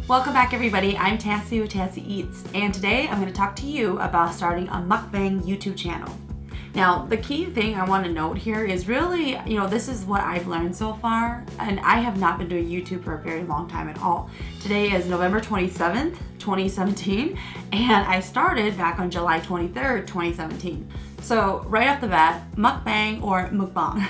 Welcome back everybody, I'm Tassie with Tassie Eats, and today I'm going to talk to you about starting a mukbang YouTube channel. Now, the key thing I want to note here is really, this is what I've learned so far, and I have not been doing YouTube for a very long time at all. Today is November 27th, 2017, and I started back on July 23rd, 2017. So right off the bat, mukbang or mukbang.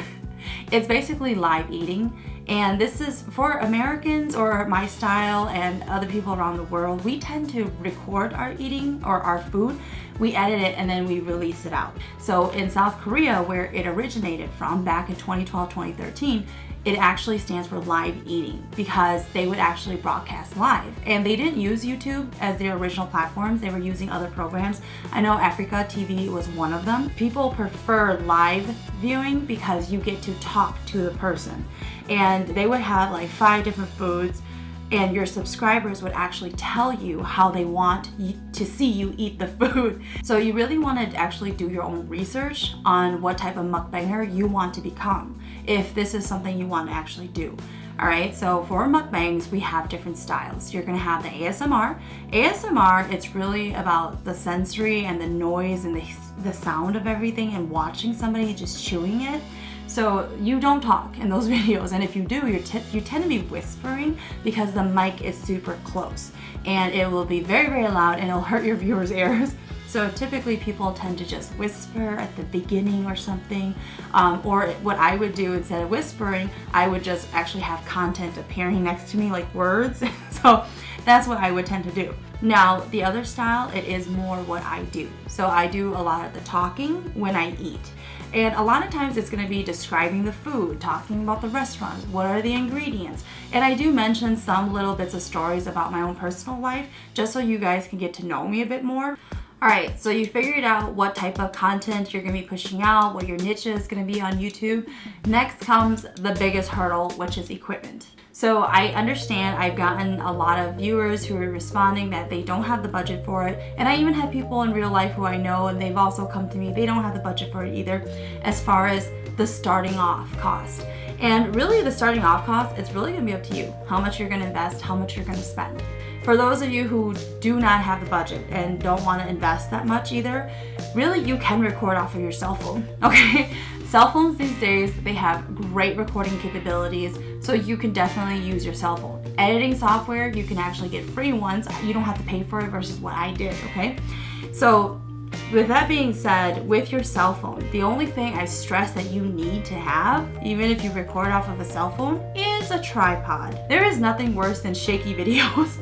It's basically live eating, and this is for Americans or my style and other people around the world. We tend to record our eating or our food, we edit it, and then we release it out. So in South Korea, where it originated from back in 2012, 2013, it actually stands for live eating because they would actually broadcast live. And they didn't use YouTube as their original platforms, they were using other programs. I know Africa TV was one of them. People prefer live viewing because you get to talk to the person. And they would have like 5 different foods, and your subscribers would actually tell you how they want to see you eat the food. So you really want to actually do your own research on what type of mukbanger you want to become, if this is something you want to actually do. Alright, so for mukbangs, we have different styles. You're going to have the ASMR. ASMR, it's really about the sensory and the noise and the sound of everything and watching somebody just chewing it. So you don't talk in those videos, and if you do, you tend to be whispering because the mic is super close and it will be very, very loud and it'll hurt your viewers' ears. So typically people tend to just whisper at the beginning or something, or what I would do instead of whispering, I would just actually have content appearing next to me like words. So that's what I would tend to do. Now the other style, it is more what I do. So I do a lot of the talking when I eat. And a lot of times it's going to be describing the food, talking about the restaurants, what are the ingredients. And I do mention some little bits of stories about my own personal life, just so you guys can get to know me a bit more. Alright, so you figured out what type of content you're going to be pushing out, what your niche is going to be on YouTube. Next comes the biggest hurdle, which is equipment. So I understand I've gotten a lot of viewers who are responding that they don't have the budget for it. And I even have people in real life who I know, and they've also come to me, they don't have the budget for it either, as far as the starting off cost. And really the starting off cost, it's really going to be up to you. How much you're going to invest, how much you're going to spend. For those of you who do not have the budget and don't want to invest that much either, really you can record off of your cell phone, okay? Cell phones these days, they have great recording capabilities, so you can definitely use your cell phone. Editing software, you can actually get free ones. You don't have to pay for it versus what I did, okay? So with that being said, with your cell phone, the only thing I stress that you need to have, even if you record off of a cell phone, is a tripod. There is nothing worse than shaky videos.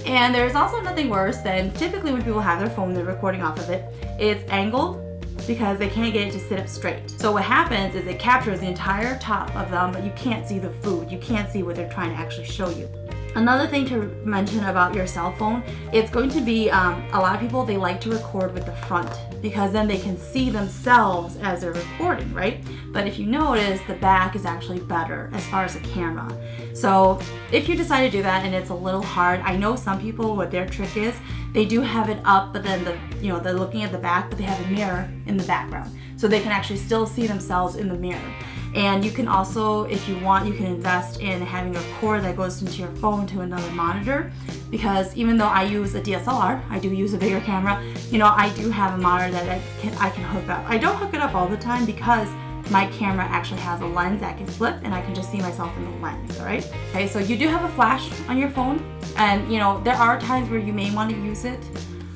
And there's also nothing worse than typically when people have their phone, they're recording off of it, it's angled because they can't get it to sit up straight. So what happens is it captures the entire top of them, but you can't see the food. You can't see what they're trying to actually show you. Another thing to mention about your cell phone, it's going to be, a lot of people, they like to record with the front because then they can see themselves as they're recording, right? But if you notice, the back is actually better as far as the camera. So if you decide to do that and it's a little hard, I know some people, what their trick is, they do have it up, but then they're looking at the back, but they have a mirror in the background. So they can actually still see themselves in the mirror. And you can also, if you want, you can invest in having a cord that goes into your phone to another monitor, because even though I use a DSLR, I do use a bigger camera, I do have a monitor that I can hook up. I don't hook it up all the time because my camera actually has a lens that can flip and I can just see myself in the lens, alright? Okay, so you do have a flash on your phone, and there are times where you may want to use it.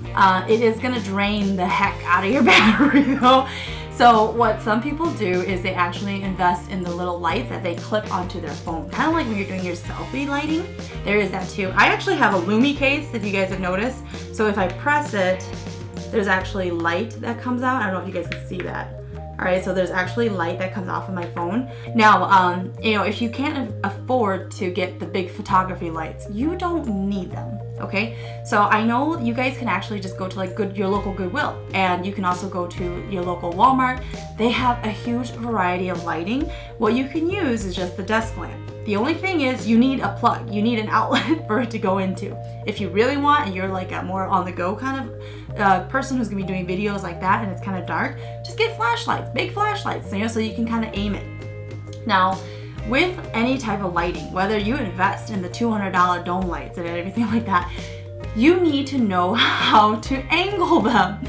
It is going to drain the heck out of your battery though. So what some people do is they actually invest in the little lights that they clip onto their phone. Kind of like when you're doing your selfie lighting, there is that too. I actually have a Lumi case, if you guys have noticed. So if I press it, there's actually light that comes out. I don't know if you guys can see that. Alright, so there's actually light that comes off of my phone. Now, if you can't afford to get the big photography lights, you don't need them, okay? So I know you guys can actually just go to like your local Goodwill, and you can also go to your local Walmart. They have a huge variety of lighting. What you can use is just the desk lamp. The only thing is you need a plug, you need an outlet for it to go into. If you really want, and you're like a more on the go kind of person who's gonna be doing videos like that and it's kind of dark, just get flashlights, big flashlights, so you can kind of aim it. Now, with any type of lighting, whether you invest in the $200 dome lights and everything like that, you need to know how to angle them.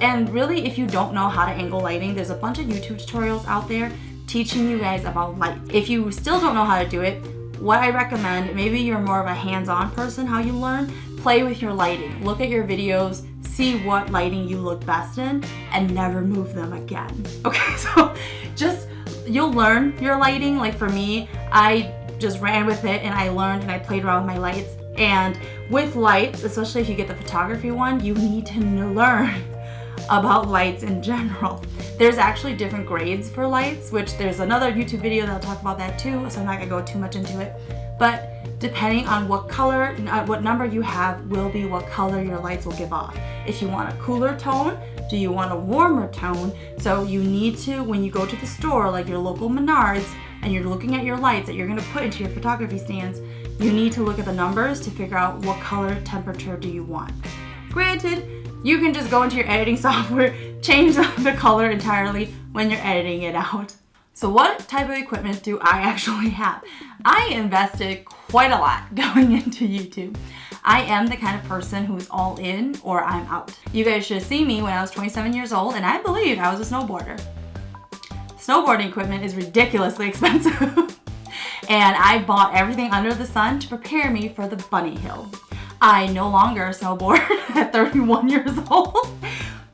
And really, if you don't know how to angle lighting, there's a bunch of YouTube tutorials out there teaching you guys about light. If you still don't know how to do it, what I recommend, maybe you're more of a hands-on person, how you learn, play with your lighting. Look at your videos, see what lighting you look best in, and never move them again. Okay, so you'll learn your lighting. Like for me, I just ran with it and I learned and I played around with my lights. And with lights, especially if you get the photography one, you need to learn about lights in general. There's actually different grades for lights, which there's another YouTube video that'll talk about that too, so I'm not gonna go too much into it. But depending on what color, what number you have will be what color your lights will give off. If you want a cooler tone, do you want a warmer tone? So you need to, when you go to the store, like your local Menards, and you're looking at your lights that you're gonna put into your photography stands, you need to look at the numbers to figure out what color temperature do you want. Granted, you can just go into your editing software, change the color entirely when you're editing it out. So what type of equipment do I actually have? I invested quite a lot going into YouTube. I am the kind of person who's all in or I'm out. You guys should have seen me when I was 27 years old and I believed I was a snowboarder. Snowboarding equipment is ridiculously expensive. And I bought everything under the sun to prepare me for the bunny hill. I no longer snowboard at 31 years old,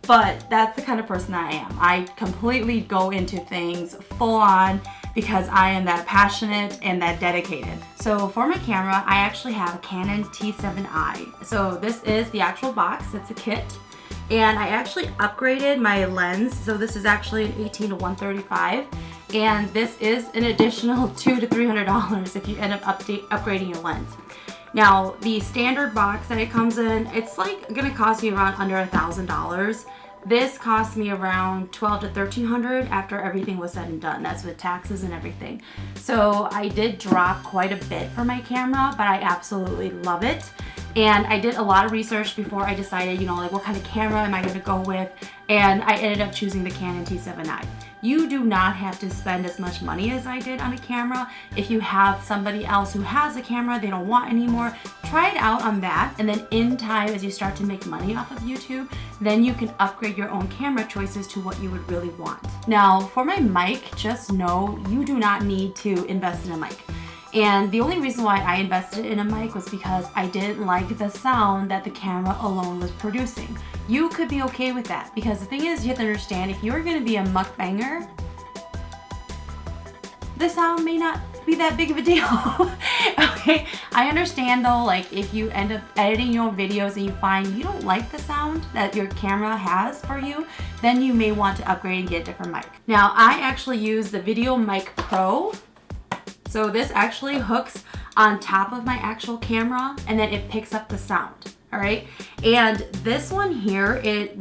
but that's the kind of person I am. I completely go into things full on because I am that passionate and that dedicated. So for my camera, I actually have a Canon T7i. So this is the actual box, it's a kit. And I actually upgraded my lens. So this is actually an 18 to 135. And this is an additional $200 to $300 if you end up upgrading your lens. Now, the standard box that it comes in, it's like gonna cost me around under $1,000. This cost me around $1,200 to $1,300 after everything was said and done. That's with taxes and everything. So I did drop quite a bit for my camera, but I absolutely love it. And I did a lot of research before I decided, like what kind of camera am I gonna go with? And I ended up choosing the Canon T7i. You do not have to spend as much money as I did on a camera. If you have somebody else who has a camera they don't want anymore, try it out on that. And then in time, as you start to make money off of YouTube, then you can upgrade your own camera choices to what you would really want. Now, for my mic, just know you do not need to invest in a mic. And the only reason why I invested in a mic was because I didn't like the sound that the camera alone was producing. You could be okay with that because the thing is, you have to understand, if you're gonna be a mukbanger, the sound may not be that big of a deal. Okay, I understand though, like if you end up editing your own videos and you find you don't like the sound that your camera has for you, then you may want to upgrade and get a different mic. Now, I actually use the Video Mic Pro. So this actually hooks on top of my actual camera and then it picks up the sound, all right? And this one here, it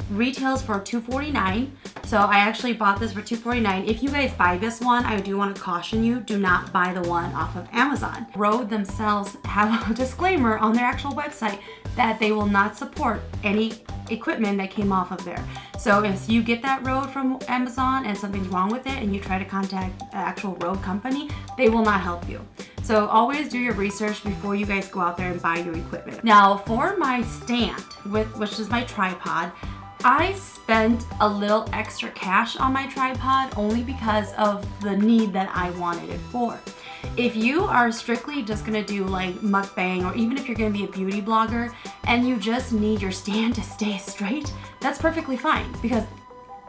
retails for $249. So I actually bought this for $249. If you guys buy this one, I do want to caution you, do not buy the one off of Amazon. Rode themselves have a disclaimer on their actual website that they will not support any equipment that came off of there. So if you get that Rode from Amazon and something's wrong with it and you try to contact the actual Rode company, they will not help you. So always do your research before you guys go out there and buy your equipment. Now for my stand, which is my tripod, I spent a little extra cash on my tripod only because of the need that I wanted it for. If you are strictly just gonna do like mukbang, or even if you're gonna be a beauty blogger and you just need your stand to stay straight, that's perfectly fine because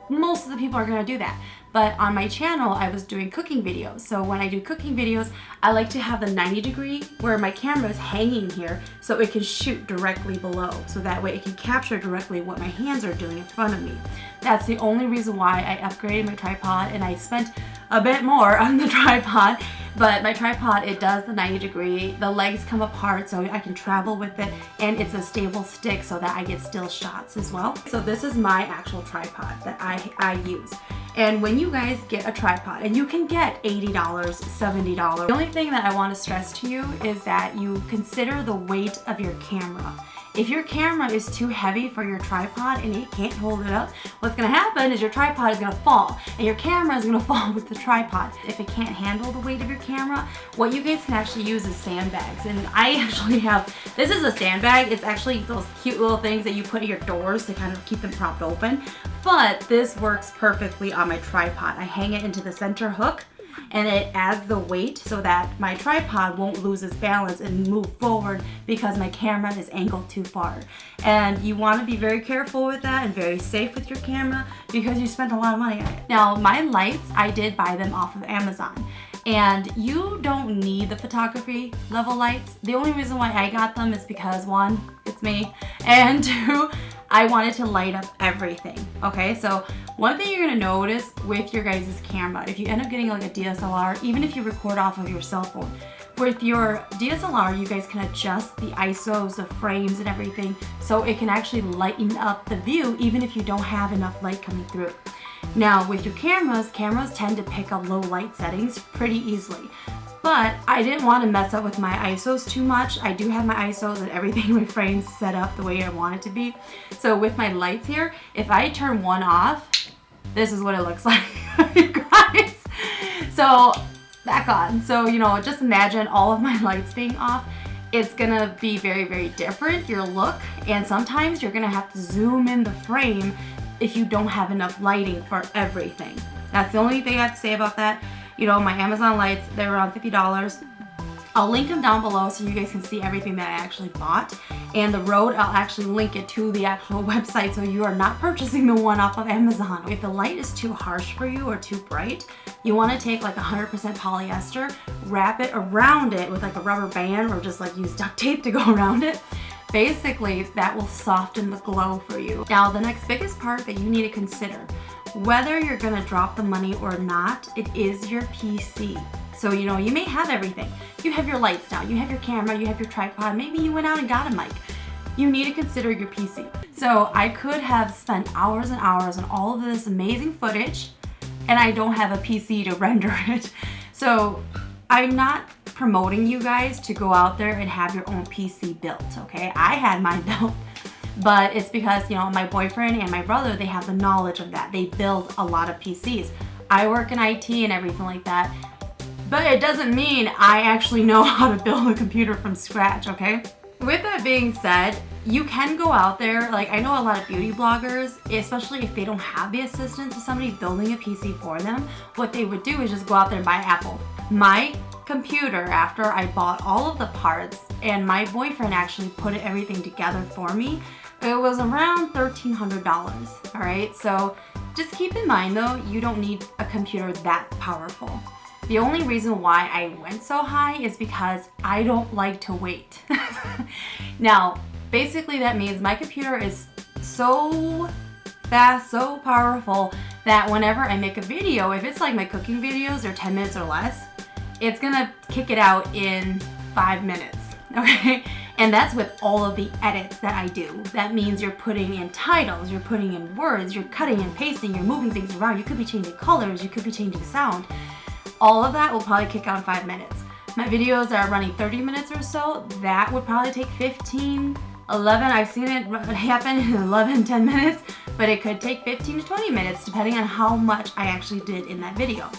most of the people are gonna do that. But on my channel, I was doing cooking videos. So when I do cooking videos, I like to have the 90 degree where my camera is hanging here so it can shoot directly below. So that way it can capture directly what my hands are doing in front of me. That's the only reason why I upgraded my tripod, and I spent a bit more on the tripod. But my tripod, it does the 90 degree. The legs come apart so I can travel with it, and it's a stable stick so that I get still shots as well. So this is my actual tripod that I use. And when you guys get a tripod, and you can get $80, $70, the only thing that I want to stress to you is that you consider the weight of your camera. If your camera is too heavy for your tripod and it can't hold it up, what's gonna happen is your tripod is gonna fall and your camera is gonna fall with the tripod. If it can't handle the weight of your camera, what you guys can actually use is sandbags. And I actually have, this is a sandbag. It's actually those cute little things that you put in your doors to kind of keep them propped open. But this works perfectly on my tripod. I hang it into the center hook and it adds the weight so that my tripod won't lose its balance and move forward because my camera is angled too far. And you want to be very careful with that and very safe with your camera because you spent a lot of money on it. Now, my lights, I did buy them off of Amazon. And you don't need the photography level lights. The only reason why I got them is because one, it's me, and two, I wanted to light up everything, okay? So one thing you're gonna notice with your guys' camera, if you end up getting like a DSLR, even if you record off of your cell phone, with your DSLR, you guys can adjust the ISOs, the frames and everything, so it can actually lighten up the view even if you don't have enough light coming through. Now with your cameras tend to pick up low light settings pretty easily. But I didn't want to mess up with my ISOs too much. I do have my ISOs and everything in my frames set up the way I want it to be. So with my lights here, if I turn one off, this is what it looks like, you guys. So back on. So, you know, just imagine all of my lights being off. It's gonna be very, very different, your look. And sometimes you're gonna have to zoom in the frame if you don't have enough lighting for everything. That's the only thing I have to say about that. You know, my Amazon lights, they're around $50. I'll link them down below so you guys can see everything that I actually bought. And the Rode, I'll actually link it to the actual website so you are not purchasing the one off of Amazon. If the light is too harsh for you or too bright, you want to take like 100% polyester, wrap it around it with like a rubber band or just like use duct tape to go around it. Basically, that will soften the glow for you. Now, the next biggest part that you need to consider, whether you're gonna drop the money or not, it is your PC. So, you know, you may have everything. You have your lights now, you have your camera, you have your tripod, maybe you went out and got a mic. You need to consider your PC. So I could have spent hours and hours on all of this amazing footage and I don't have a PC to render it. So I'm not promoting you guys to go out there and have your own PC built, okay? I had mine built. But it's because, you know, my boyfriend and my brother, they have the knowledge of that. They build a lot of PCs. I work in IT and everything like that. But it doesn't mean I actually know how to build a computer from scratch, okay? With that being said, you can go out there, like I know a lot of beauty bloggers, especially if they don't have the assistance of somebody building a PC for them, what they would do is just go out there and buy Apple. My computer, after I bought all of the parts and my boyfriend actually put everything together for me, it was around $1,300, all right? So just keep in mind though, you don't need a computer that powerful. The only reason why I went so high is because I don't like to wait. Now, basically that means my computer is so fast, so powerful that whenever I make a video, if it's like my cooking videos or 10 minutes or less, it's gonna kick it out in 5 minutes, okay? And that's with all of the edits that I do. That means you're putting in titles, you're putting in words, you're cutting and pasting, you're moving things around, you could be changing colors, you could be changing sound. All of that will probably kick out in 5 minutes. My videos that are running 30 minutes or so, that would probably take 15, 11, I've seen it happen in 11, 10 minutes, but it could take 15 to 20 minutes depending on how much I actually did in that video.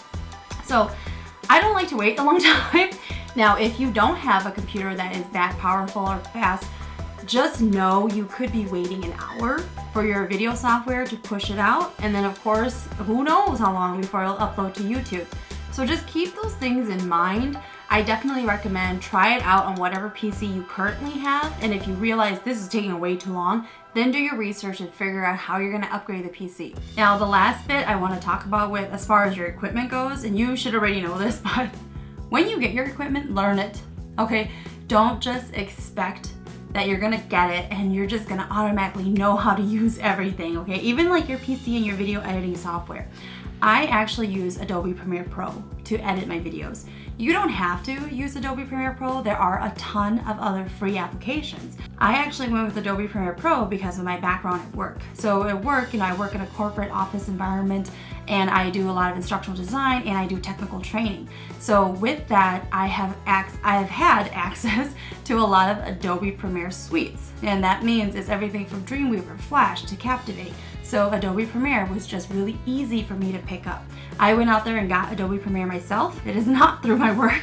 So I don't like to wait a long time. Now, if you don't have a computer that is that powerful or fast, just know you could be waiting an hour for your video software to push it out. And then of course, who knows how long before it'll upload to YouTube. So just keep those things in mind. I definitely recommend try it out on whatever PC you currently have. And if you realize this is taking way too long, then do your research and figure out how you're gonna upgrade the PC. Now, the last bit I wanna talk about with as far as your equipment goes, and you should already know this, but when you get your equipment, learn it, okay? Don't just expect that you're gonna get it and you're just gonna automatically know how to use everything, okay? Even like your PC and your video editing software. I actually use Adobe Premiere Pro to edit my videos. You don't have to use Adobe Premiere Pro. There are a ton of other free applications. I actually went with Adobe Premiere Pro because of my background at work. So at work, you know, I work in a corporate office environment and I do a lot of instructional design, and I do technical training. So with that, I have had access to a lot of Adobe Premiere suites, and that means it's everything from Dreamweaver, Flash to Captivate. So Adobe Premiere was just really easy for me to pick up. I went out there and got Adobe Premiere myself. It is not through my work,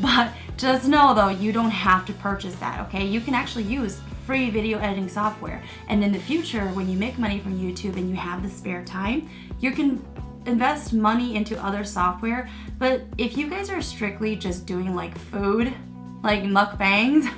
but just know though, you don't have to purchase that, okay? You can actually use free video editing software. And in the future, when you make money from YouTube and you have the spare time, you can invest money into other software. But if you guys are strictly just doing like food, like mukbangs,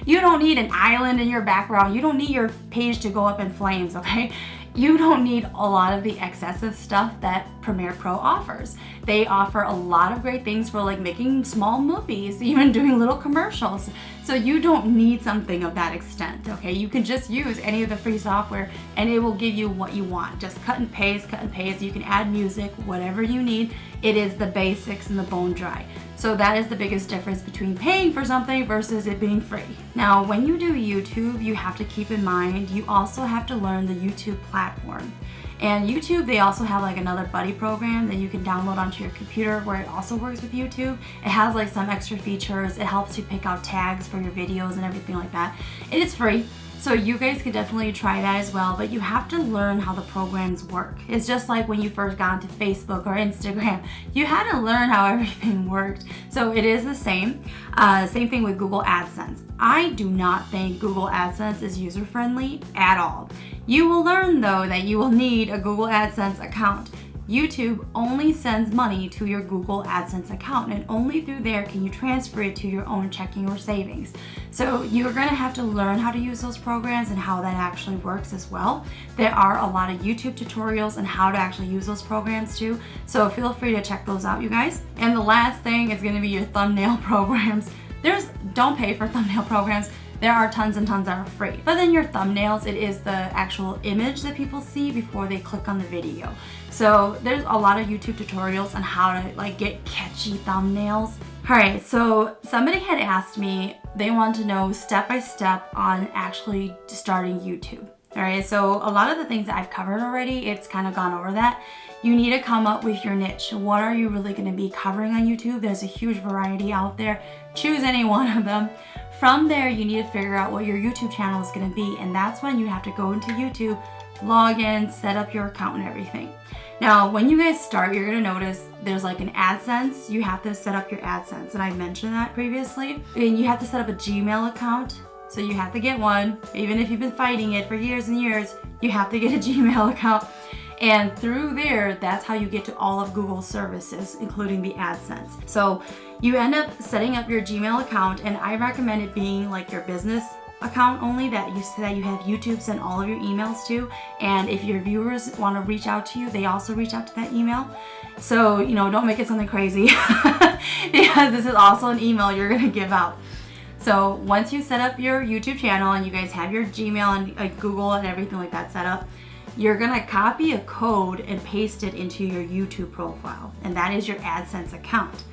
you don't need an island in your background. You don't need your page to go up in flames, okay? You don't need a lot of the excessive stuff that Premiere Pro offers. They offer a lot of great things for like making small movies, even doing little commercials. So you don't need something of that extent, okay? You can just use any of the free software and it will give you what you want. Just cut and paste, cut and paste. You can add music, whatever you need. It is the basics and the bone dry. So that is the biggest difference between paying for something versus it being free. Now, when you do YouTube, you have to keep in mind, you also have to learn the YouTube platform. And YouTube, they also have like another buddy program that you can download onto your computer where it also works with YouTube. It has like some extra features. It helps you pick out tags for your videos and everything like that. It is free. So you guys could definitely try that as well, but you have to learn how the programs work. It's just like when you first got into Facebook or Instagram, you had to learn how everything worked. So it is the same. Same thing with Google AdSense. I do not think Google AdSense is user-friendly at all. You will learn though that you will need a Google AdSense account. YouTube only sends money to your Google AdSense account, and only through there can you transfer it to your own checking or savings. So you're gonna have to learn how to use those programs and how that actually works as well. There are a lot of YouTube tutorials on how to actually use those programs too, so feel free to check those out, you guys. And the last thing is gonna be your thumbnail programs. Don't pay for thumbnail programs. There are tons and tons that are free. But then your thumbnails, it is the actual image that people see before they click on the video. So there's a lot of YouTube tutorials on how to like get catchy thumbnails. All right, so somebody had asked me, they want to know step by step on actually starting YouTube. All right, so a lot of the things that I've covered already, it's kind of gone over that. You need to come up with your niche. What are you really gonna be covering on YouTube? There's a huge variety out there. Choose any one of them. From there, you need to figure out what your YouTube channel is gonna be, and that's when you have to go into YouTube, log in, set up your account and everything. Now, when you guys start, you're gonna notice there's like an AdSense. You have to set up your AdSense, and I mentioned that previously. And you have to set up a Gmail account, so you have to get one. Even if you've been fighting it for years and years, you have to get a Gmail account. And through there, that's how you get to all of Google's services, including the AdSense. So you end up setting up your Gmail account, and I recommend it being like your business account only that you have YouTube send all of your emails to. And if your viewers want to reach out to you, they also reach out to that email. So, you know, don't make it something crazy because this is also an email you're going to give out. So once you set up your YouTube channel and you guys have your Gmail and like Google and everything like that set up, you're gonna copy a code and paste it into your YouTube profile, and that is your AdSense account.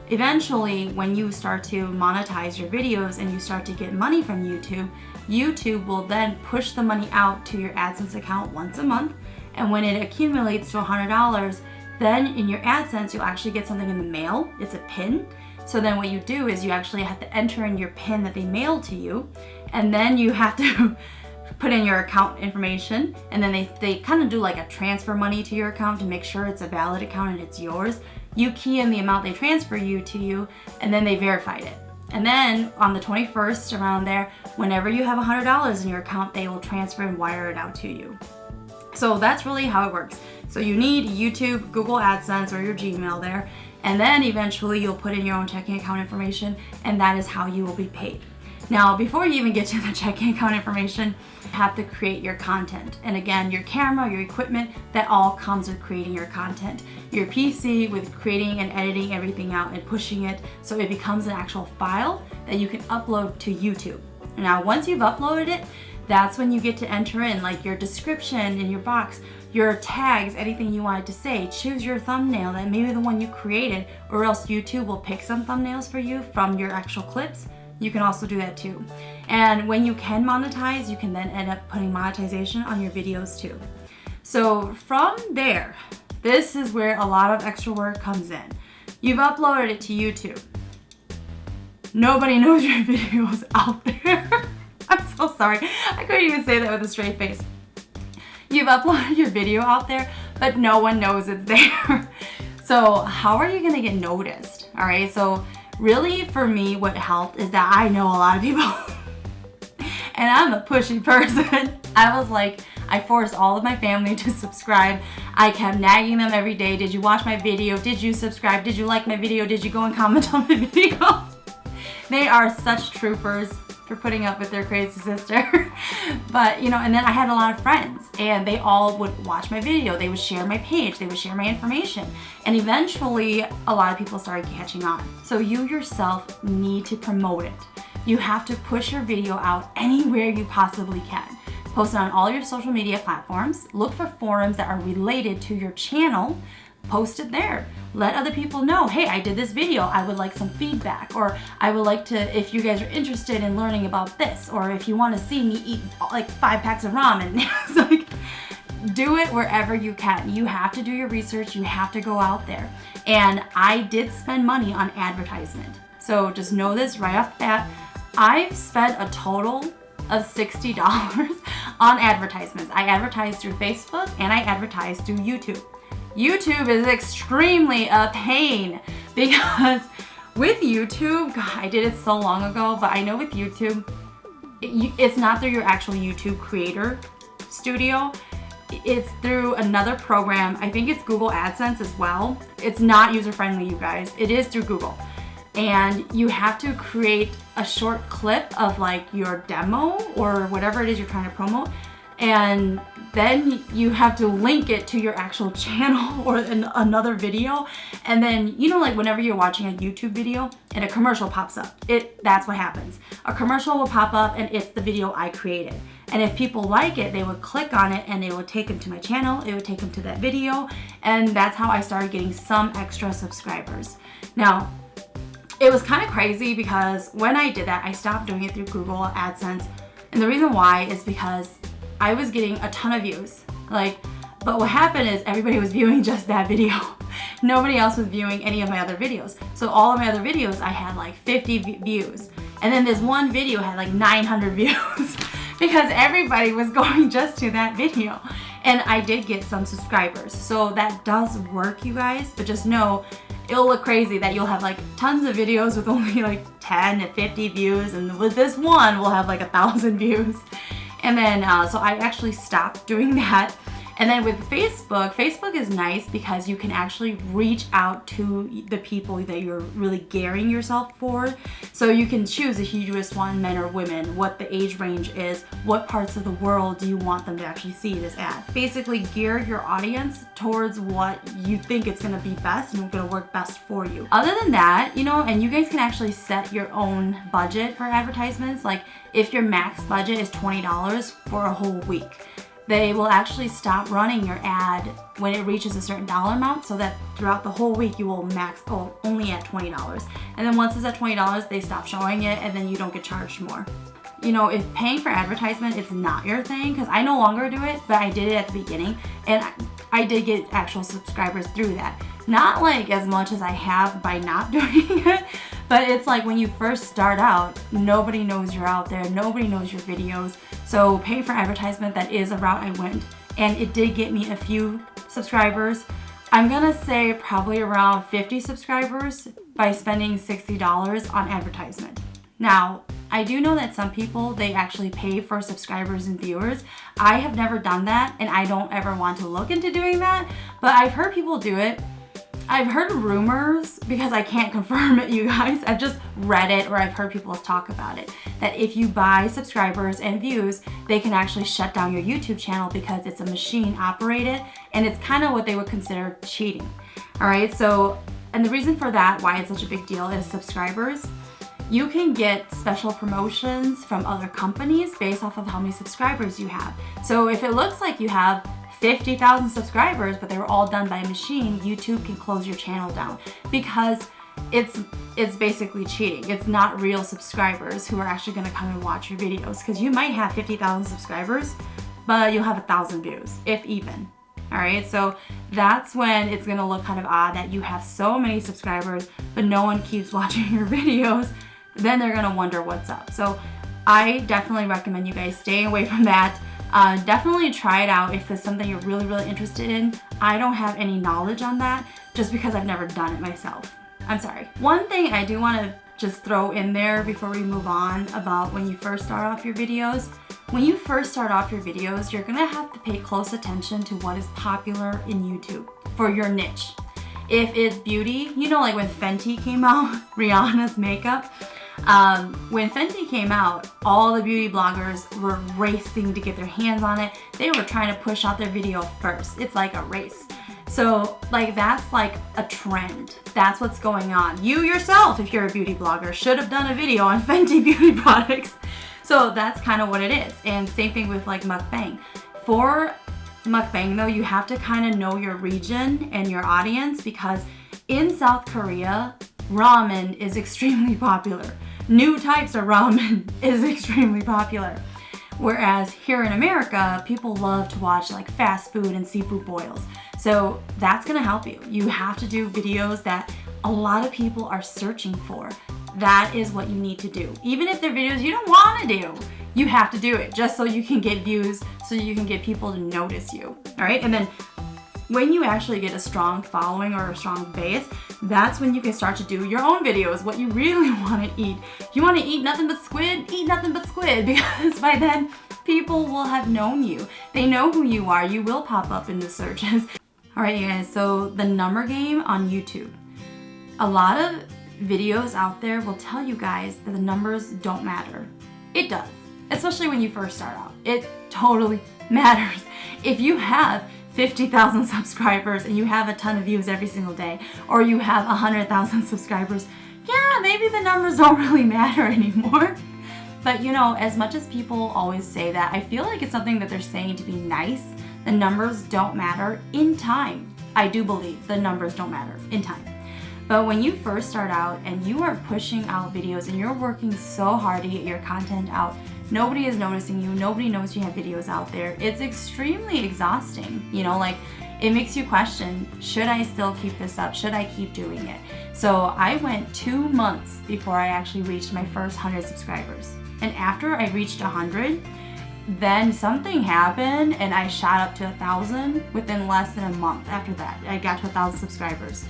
Eventually, when you start to monetize your videos and you start to get money from YouTube, YouTube will then push the money out to your AdSense account once a month, and when it accumulates to $100, then in your AdSense, you'll actually get something in the mail. It's a pin. So then what you do is you actually have to enter in your pin that they mail to you, and then you have to put in your account information, and then they kind of do like a transfer money to your account to make sure it's a valid account and it's yours. You key in the amount they transfer to you, and then they verified it. And then on the 21st, around there, whenever you have $100 in your account, they will transfer and wire it out to you. So that's really how it works. So you need YouTube, Google AdSense, or your Gmail there, and then eventually you'll put in your own checking account information, and that is how you will be paid. Now, before you even get to the checking account information, you have to create your content. And again, your camera, your equipment, that all comes with creating your content. Your PC with creating and editing everything out and pushing it so it becomes an actual file that you can upload to YouTube. Now, once you've uploaded it, that's when you get to enter in like your description in your box, your tags, anything you wanted to say. Choose your thumbnail, that maybe the one you created, or else YouTube will pick some thumbnails for you from your actual clips. You can also do that too. And when you can monetize, you can then end up putting monetization on your videos too. So from there, This is where a lot of extra work comes in. You've uploaded it to YouTube. Nobody knows your video is out there. I'm so sorry. I couldn't even say that with a straight face. You've uploaded your video out there, but no one knows it's there. So how are you gonna get noticed? All right, so really for me, what helped is that I know a lot of people and I'm a pushy person. I was like, I forced all of my family to subscribe. I kept nagging them every day. Did you watch my video? Did you subscribe? Did you like my video? Did you go and comment on my video? They are such troopers for putting up with their crazy sister. But, you know, and then I had a lot of friends and they all would watch my video. They would share my page. They would share my information. And eventually a lot of people started catching on. So you yourself need to promote it. You have to push your video out anywhere you possibly can. Post it on all your social media platforms. Look for forums that are related to your channel. Post it there. Let other people know, hey, I did this video. I would like some feedback, or I would like to, if you guys are interested in learning about this, or if you want to see me eat like 5 packs of ramen. It's like, do it wherever you can. You have to do your research. You have to go out there. And I did spend money on advertisement. So just know this right off the bat. I've spent a total of $60 on advertisements. I advertise through Facebook and I advertise through YouTube. YouTube is extremely a pain because with YouTube, God, I did it so long ago, but I know with YouTube, it's not through your actual YouTube creator studio. It's through another program. I think it's Google AdSense as well. It's not user-friendly, you guys. It is through Google. And you have to create a short clip of like your demo or whatever it is you're trying to promote. And then you have to link it to your actual channel or another video. And then, you know, like whenever you're watching a YouTube video and a commercial pops up, that's what happens. A commercial will pop up and it's the video I created. And if people like it, they would click on it and they would take them to my channel. It would take them to that video. And that's how I started getting some extra subscribers. Now, it was kind of crazy because when I did that, I stopped doing it through Google AdSense. And the reason why is because I was getting a ton of views. But what happened is everybody was viewing just that video. Nobody else was viewing any of my other videos. So all of my other videos, I had like 50 views. And then this one video had like 900 views because everybody was going just to that video. And I did get some subscribers. So that does work, you guys, but just know it'll look crazy that you'll have like tons of videos with only like 10 to 50 views. And with this one, we'll have like 1,000 views. And then, so I actually stopped doing that. And then with Facebook, Facebook is nice because you can actually reach out to the people that you're really gearing yourself for. So you can choose if you just want men or women, what the age range is, what parts of the world do you want them to actually see this ad. Basically gear your audience towards what you think it's gonna be best and gonna work best for you. Other than that, you know, and you guys can actually set your own budget for advertisements. Like if your max budget is $20 for a whole week, they will actually stop running your ad when it reaches a certain dollar amount so that throughout the whole week you will max only at $20. And then once it's at $20, they stop showing it and then you don't get charged more. You know, if paying for advertisement is not your thing, because I no longer do it, but I did it at the beginning and I did get actual subscribers through that. Not like as much as I have by not doing it, but it's like when you first start out, nobody knows you're out there, nobody knows your videos. So pay for advertisement, that is a route I went, and it did get me a few subscribers. I'm gonna say probably around 50 subscribers by spending $60 on advertisement. Now, I do know that some people, they actually pay for subscribers and viewers. I have never done that, and I don't ever want to look into doing that, but I've heard people do it. I've heard rumors, because I can't confirm it, you guys. I've just read it or I've heard people talk about it, that if you buy subscribers and views, they can actually shut down your YouTube channel because it's a machine operated and it's kind of what they would consider cheating. All right, so, and the reason for that, why it's such a big deal, is subscribers. You can get special promotions from other companies based off of how many subscribers you have. So if it looks like you have 50,000 subscribers, but they were all done by a machine, YouTube can close your channel down because it's basically cheating. It's not real subscribers who are actually gonna come and watch your videos, because you might have 50,000 subscribers, but you'll have 1,000 views, if even. All right, so that's when it's gonna look kind of odd that you have so many subscribers, but no one keeps watching your videos. Then they're gonna wonder what's up. So I definitely recommend you guys staying away from that. Definitely try it out if it's something you're really, really interested in. I don't have any knowledge on that just because I've never done it myself. I'm sorry. One thing I do wanna just throw in there before we move on about when you first start off your videos. When you first start off your videos, you're gonna have to pay close attention to what is popular in YouTube for your niche. If it's beauty, you know, like when Fenty came out, Rihanna's makeup. When Fenty came out, all the beauty bloggers were racing to get their hands on it. They were trying to push out their video first. It's like a race. So like that's like a trend. That's what's going on. You yourself, if you're a beauty blogger, should have done a video on Fenty beauty products. So that's kind of what it is. And same thing with like mukbang. For mukbang though, you have to kind of know your region and your audience, because in South Korea, ramen is extremely popular. New types of ramen is extremely popular. Whereas here in America, people love to watch like fast food and seafood boils. So that's gonna help you. You have to do videos that a lot of people are searching for. That is what you need to do. Even if they're videos you don't wanna do, you have to do it just so you can get views, so you can get people to notice you, all right? And then when you actually get a strong following or a strong base, that's when you can start to do your own videos, what you really wanna eat. If you wanna eat nothing but squid, eat nothing but squid, because by then, people will have known you. They know who you are. You will pop up in the searches. All right, you guys, so the number game on YouTube. A lot of videos out there will tell you guys that the numbers don't matter. It does, especially when you first start out. It totally matters. If you have 50,000 subscribers and you have a ton of views every single day, or you have 100,000 subscribers, yeah, maybe the numbers don't really matter anymore. But you know, as much as people always say that, I feel like it's something that they're saying to be nice. The numbers don't matter in time. I do believe the numbers don't matter in time. But when you first start out and you are pushing out videos and you're working so hard to get your content out, nobody is noticing you, nobody knows you have videos out there. It's extremely exhausting. You know, like it makes you question, should I still keep this up? Should I keep doing it? So I went 2 months before I actually reached my first 100 subscribers. And after I reached 100, then something happened and I shot up to 1,000 within less than a month after that. I got to 1,000 subscribers.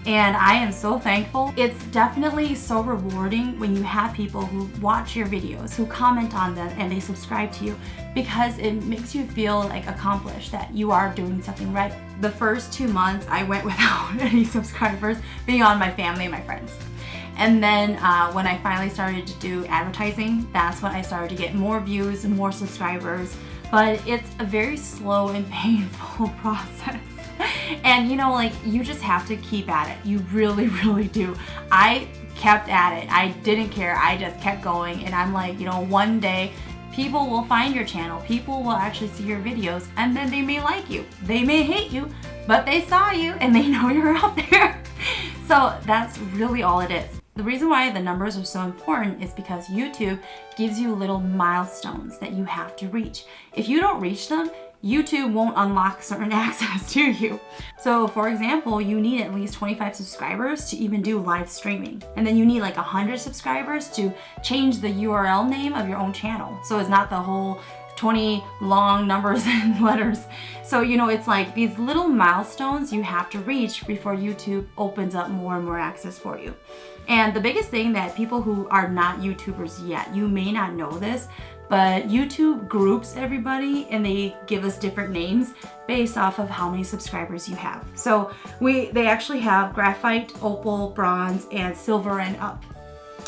And I am so thankful. It's definitely so rewarding when you have people who watch your videos, who comment on them, and they subscribe to you, because it makes you feel like accomplished, that you are doing something right. The first 2 months I went without any subscribers beyond my family and my friends. And then when I finally started to do advertising, that's when I started to get more views and more subscribers. But it's a very slow and painful process. And you know, like, you just have to keep at it. You really, really do. I kept at it. I didn't care. I just kept going. And I'm like, you know, one day people will find your channel. People will actually see your videos, and then they may like you. They may hate you, but they saw you and they know you're out there. So that's really all it is. The reason why the numbers are so important is because YouTube gives you little milestones that you have to reach. If you don't reach them, YouTube won't unlock certain access to you. So for example, you need at least 25 subscribers to even do live streaming. And then you need like 100 subscribers to change the URL name of your own channel. So it's not the whole 20 long numbers and letters. So, you know, it's like these little milestones you have to reach before YouTube opens up more and more access for you. And the biggest thing that people who are not YouTubers yet, you may not know this, but YouTube groups everybody and they give us different names based off of how many subscribers you have. So they actually have graphite, opal, bronze, and silver and up.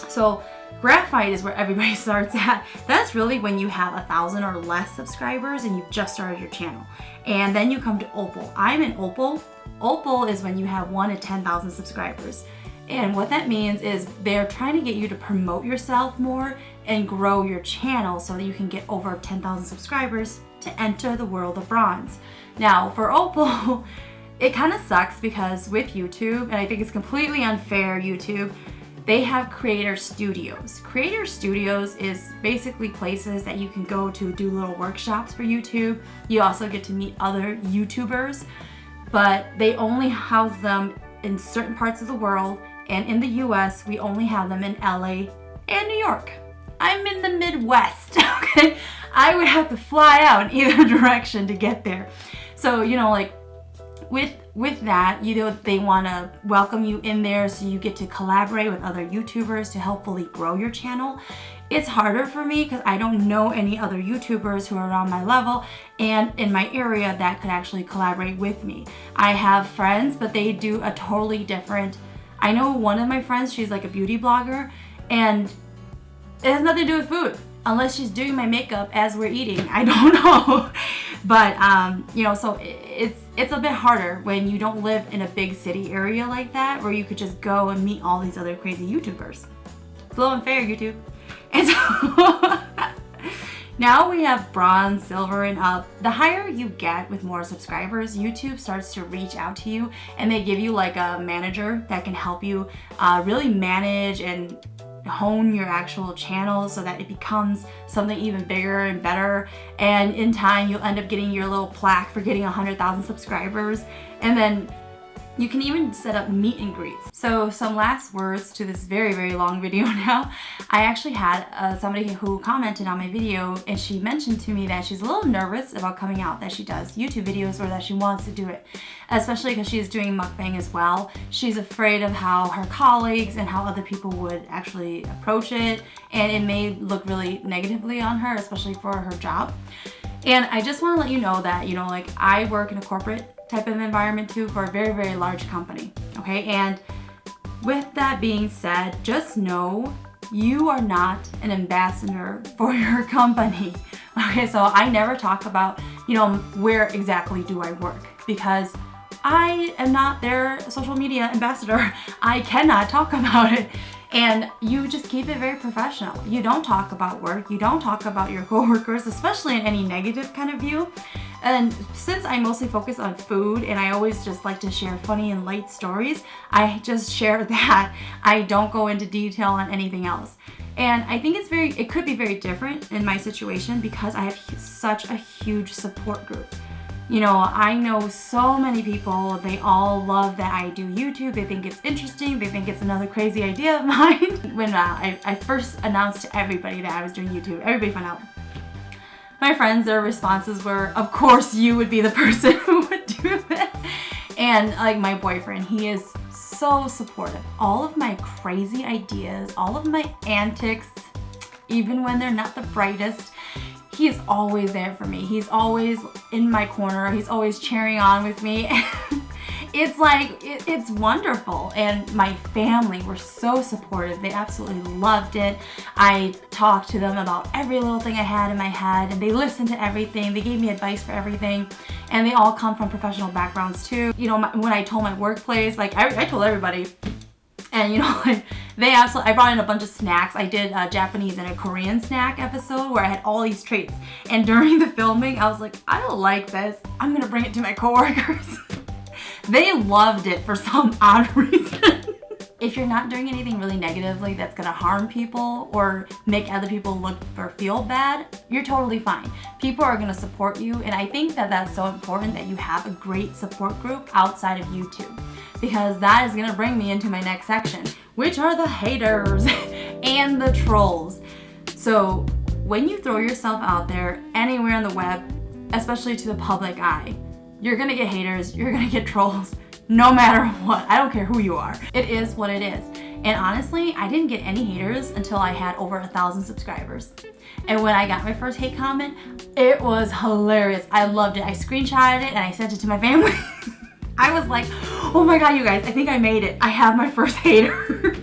So graphite is where everybody starts at. That's really when you have 1,000 or less subscribers and you've just started your channel. And then you come to opal. I'm in opal. Opal is when you have 1 to 10,000 subscribers. And what that means is they're trying to get you to promote yourself more and grow your channel so that you can get over 10,000 subscribers to enter the world of bronze. Now for opal, it kind of sucks because with YouTube, and I think it's completely unfair, YouTube, they have creator studios. Creator studios is basically places that you can go to do little workshops for YouTube. You also get to meet other YouTubers, but they only house them in certain parts of the world, and in the US, we only have them in LA and New York. I'm in the Midwest, okay? I would have to fly out in either direction to get there. So, you know, like with that, you know, they want to welcome you in there so you get to collaborate with other YouTubers to hopefully grow your channel. It's harder for me because I don't know any other YouTubers who are around my level and in my area that could actually collaborate with me. I have friends, but they do a totally different. I know one of my friends, she's like a beauty blogger, and it has nothing to do with food unless she's doing my makeup as we're eating. I don't know. But, you know, so it's a bit harder when you don't live in a big city area like that where you could just go and meet all these other crazy YouTubers. It's a little unfair, YouTube. And so now we have bronze, silver, and up. The higher you get with more subscribers, YouTube starts to reach out to you and they give you like a manager that can help you really manage and hone your actual channel so that it becomes something even bigger and better, and in time you'll end up getting your little plaque for getting 100,000 subscribers, and then you can even set up meet and greets. So some last words to this very long video now. I actually had somebody who commented on my video, and she mentioned to me that she's a little nervous about coming out, that she does YouTube videos or that she wants to do it, especially because she's doing mukbang as well. She's afraid of how her colleagues and how other people would actually approach it, and it may look really negatively on her, especially for her job. And I just want to let you know that, you know, like I work in a corporate type of environment too for a very large company, okay? And with that being said, just know you are not an ambassador for your company, okay? So I never talk about, you know, where exactly do I work, because I am not their social media ambassador. I cannot talk about it. And you just keep it very professional. You don't talk about work. You don't talk about your coworkers, especially in any negative kind of view. And since I mostly focus on food and I always just like to share funny and light stories, I just share that. I don't go into detail on anything else. And I think it could be very different in my situation because I have such a huge support group. You know, I know so many people, they all love that I do YouTube. They think it's interesting. They think it's another crazy idea of mine. When I first announced to everybody that I was doing YouTube, everybody found out. My friends, their responses were, of course you would be the person who would do this. And like my boyfriend, he is so supportive. All of my crazy ideas, all of my antics, even when they're not the brightest, he's always there for me. He's always in my corner. He's always cheering on with me. It's like, it's wonderful. And my family were so supportive. They absolutely loved it. I talked to them about every little thing I had in my head, and they listened to everything. They gave me advice for everything. And they all come from professional backgrounds too. You know, when I told my workplace, like I told everybody. And you know, like, I brought in a bunch of snacks. I did a Japanese and a Korean snack episode where I had all these treats. And during the filming, I was like, I don't like this. I'm gonna bring it to my coworkers. They loved it for some odd reason. If you're not doing anything really negatively that's gonna harm people or make other people look or feel bad, you're totally fine. People are gonna support you, and I think that that's so important that you have a great support group outside of YouTube, because that is gonna bring me into my next section, which are the haters and the trolls. So when you throw yourself out there anywhere on the web, especially to the public eye, you're gonna get haters, you're gonna get trolls, no matter what. I don't care who you are. It is what it is. And honestly, I didn't get any haters until I had over 1,000 subscribers. And when I got my first hate comment, it was hilarious. I loved it. I screenshotted it and I sent it to my family. I was like, oh my God, you guys, I think I made it. I have my first hater.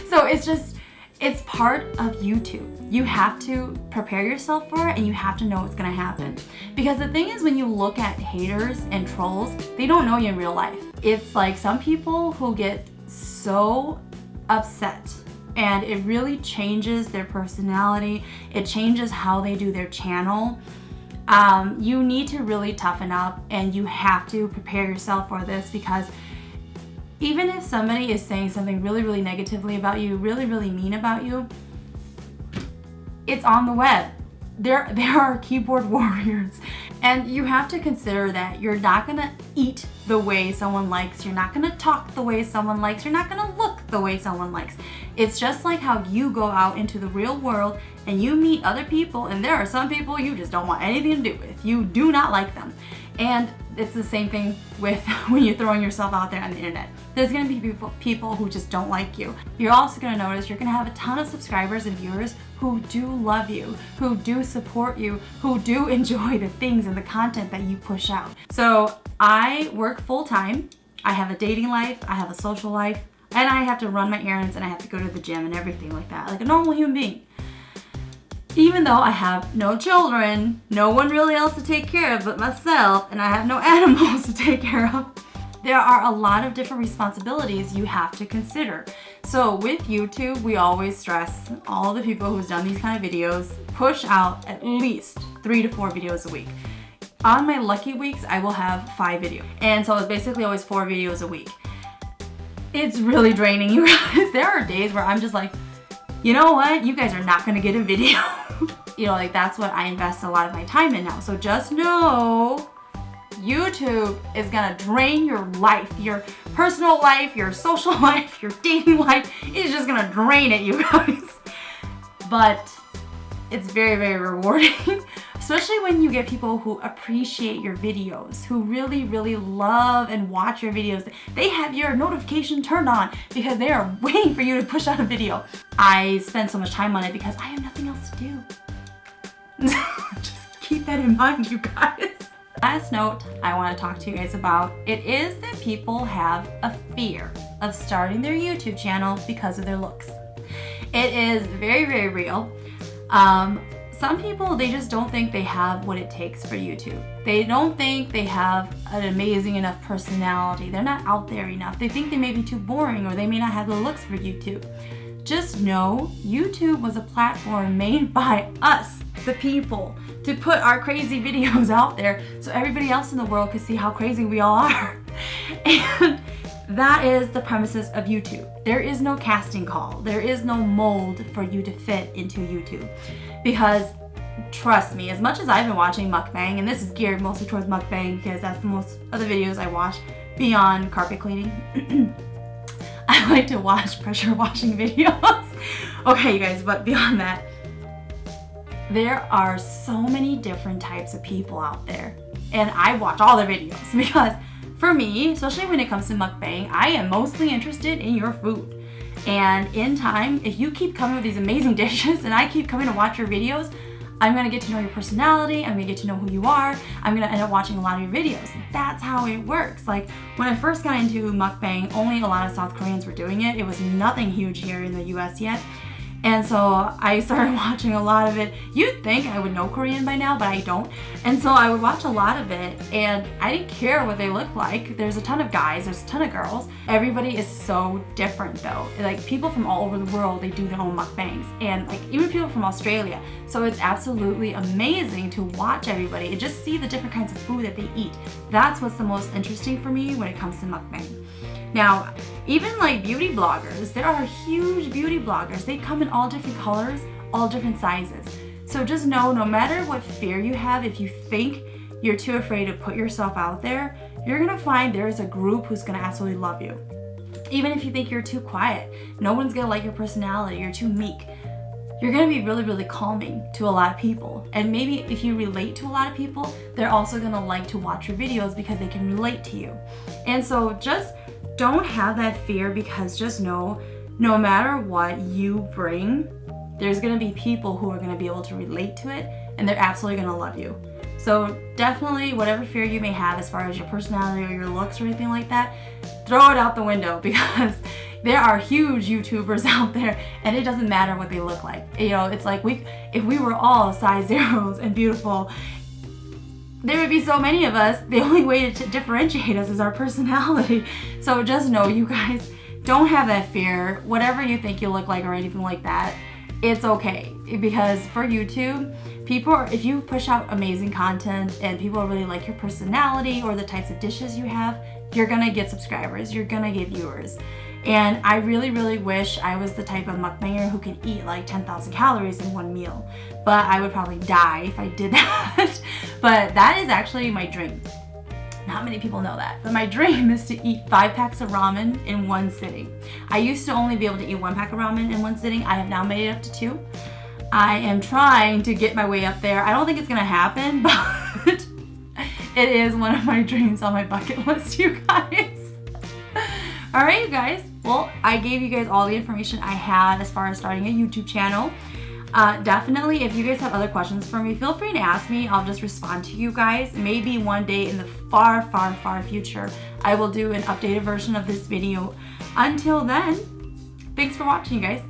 So it's part of YouTube. You have to prepare yourself for it, and you have to know what's gonna happen. Because the thing is, when you look at haters and trolls, they don't know you in real life. It's like some people who get so upset, and it really changes their personality. It changes how they do their channel. You need to really toughen up, and you have to prepare yourself for this, because Even if somebody is saying something really, really negatively about you, really, really mean about you, it's on the web. There are keyboard warriors. And you have to consider that you're not gonna eat the way someone likes, you're not gonna talk the way someone likes, you're not gonna look the way someone likes. It's just like how you go out into the real world and you meet other people, and there are some people you just don't want anything to do with. You do not like them. And it's the same thing with when you're throwing yourself out there on the internet. There's gonna be people who just don't like you. You're also gonna notice you're gonna have a ton of subscribers and viewers who do love you, who do support you, who do enjoy the things and the content that you push out. So I work full time. I have a dating life, I have a social life, and I have to run my errands and I have to go to the gym and everything like that, like a normal human being. Even though I have no children, no one really else to take care of but myself, and I have no animals to take care of, there are a lot of different responsibilities you have to consider. So with YouTube, we always stress, all the people who's done these kind of videos push out at least 3 to 4 videos a week. On my lucky weeks, I will have 5 videos. And so it's basically always 4 videos a week. It's really draining, you guys. There are days where I'm just like, you know what? You guys are not gonna get a video. You know, like that's what I invest a lot of my time in now. So just know YouTube is gonna drain your life, your personal life, your social life, your dating life. It's just gonna drain it, you guys. But it's very, very rewarding, especially when you get people who appreciate your videos, who really, really love and watch your videos. They have your notification turned on because they are waiting for you to push out a video. I spend so much time on it because I have nothing else to do. Just keep that in mind, you guys. Last note I want to talk to you guys about, it is that people have a fear of starting their YouTube channel because of their looks. It is very, very real. Some people, they just don't think they have what it takes for YouTube. They don't think they have an amazing enough personality. They're not out there enough. They think they may be too boring, or they may not have the looks for YouTube. Just know YouTube was a platform made by us, the people, to put our crazy videos out there so everybody else in the world could see how crazy we all are. And that is the premises of YouTube. There is no casting call. There is no mold for you to fit into YouTube. Because trust me, as much as I've been watching mukbang, and this is geared mostly towards mukbang because that's the most of the videos I watch beyond carpet cleaning. I like to watch pressure washing videos. Okay, you guys, but beyond that, there are so many different types of people out there. And I watch all their videos because for me, especially when it comes to mukbang, I am mostly interested in your food. And in time, if you keep coming with these amazing dishes and I keep coming to watch your videos, I'm gonna get to know your personality, I'm gonna get to know who you are, I'm gonna end up watching a lot of your videos. That's how it works. Like when I first got into mukbang, only a lot of South Koreans were doing it. It was nothing huge here in the US yet. And so I started watching a lot of it. You'd think I would know Korean by now, but I don't. And so I would watch a lot of it, and I didn't care what they looked like. There's a ton of guys, there's a ton of girls. Everybody is so different though. Like people from all over the world, they do their own mukbangs. And like even people from Australia. So it's absolutely amazing to watch everybody and just see the different kinds of food that they eat. That's what's the most interesting for me when it comes to mukbang. Now, even like beauty bloggers, there are huge beauty bloggers. They come in all different colors, all different sizes. So just know, no matter what fear you have, if you think you're too afraid to put yourself out there, you're gonna find there's a group who's gonna absolutely love you. Even if you think you're too quiet, no one's gonna like your personality, you're too meek. You're gonna be really, really calming to a lot of people. And maybe if you relate to a lot of people, they're also gonna like to watch your videos because they can relate to you. And so just don't have that fear, because just know, no matter what you bring, there's gonna be people who are gonna be able to relate to it, and they're absolutely gonna love you. So definitely, whatever fear you may have as far as your personality or your looks or anything like that, throw it out the window, because there are huge YouTubers out there, and it doesn't matter what they look like. You know, it's like if we were all size zeros and beautiful, there would be so many of us. The only way to differentiate us is our personality. So just know, you guys, don't have that fear. Whatever you think you look like or anything like that, it's okay. Because for YouTube, if you push out amazing content and people really like your personality or the types of dishes you have, you're gonna get subscribers, you're gonna get viewers. And I really wish I was the type of mukbanger who could eat like 10,000 calories in one meal. But I would probably die if I did that. But that is actually my dream. Not many people know that, but my dream is to eat 5 packs of ramen in one sitting. I used to only be able to eat 1 pack of ramen in one sitting. I have now made it up to 2. I am trying to get my way up there. I don't think it's gonna happen, but it is one of my dreams on my bucket list, you guys. All right, you guys. Well, I gave you guys all the information I have as far as starting a YouTube channel. Definitely, if you guys have other questions for me, feel free to ask me. I'll just respond to you guys. Maybe one day in the far future, I will do an updated version of this video. Until then, thanks for watching, you guys.